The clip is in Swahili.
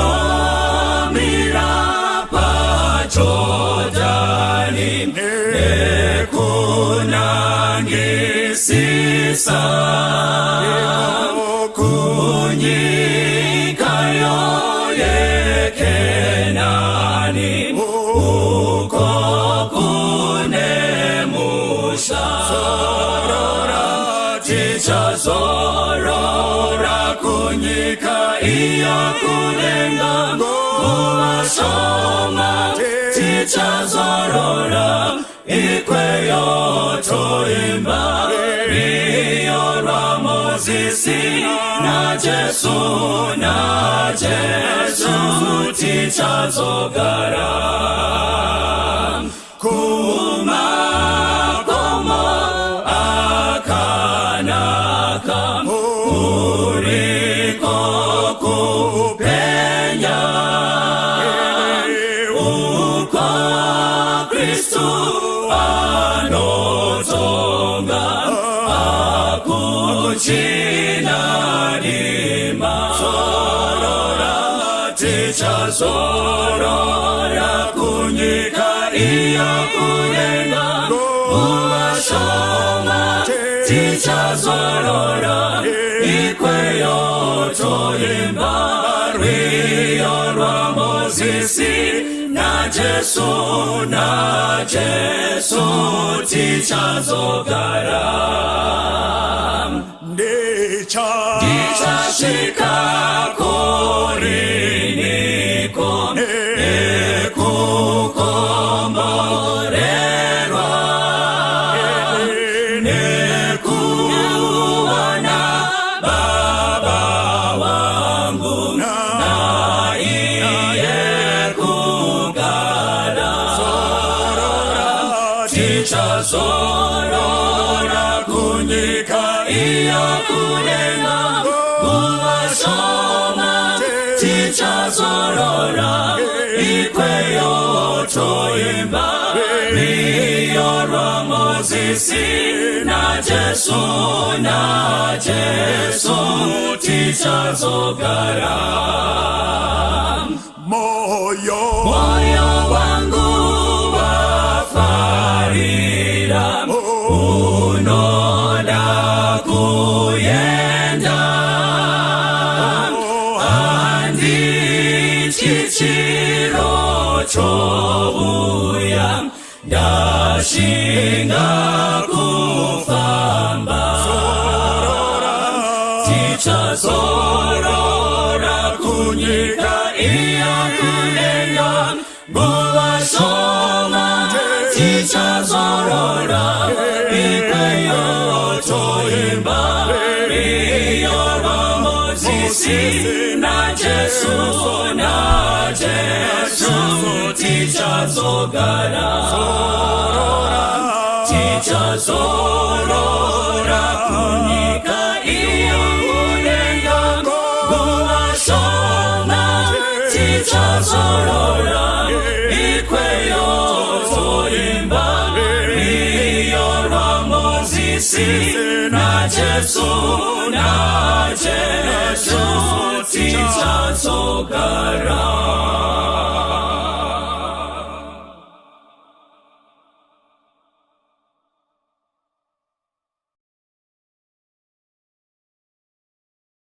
Ndinomira pachotani nekunangisisa kunyika yoyekenani uko kunemusha tichazorora kunyika iyakulenga muwashoma tichazorora ikweyo toimba riyorwa Mozisi na Jesu tichazogara kumakomo akanaka uriko kupenya uko Kristu anotonga akuchinadima zorora tichazorora kunyika iyakulenga muwashoma tichazorora ikweyo toimba riyorwa Mozisi na Jesu tichazogara ndichashika koriniko nekukomborerwa nekuona Baba wangu na iye kugara tichazorora kunyika iyakulenga muwashoma tichazorora ikweyo toimba riyorwa Mozisi na Jesu tichazogara moyo wangu wafarira unoda kuyenda andi chichiro chobuya ndashinga kufamba tichazorora kunyika iyakulenga muwashoma tichazorora ikweyo toimba riyorwa Mozisi na Jesu tichazogara tichazorora kunyika iyakulenga muwashoma tichazorora ikweyo toimba riyorwa Mozisi na Jesu tichazogara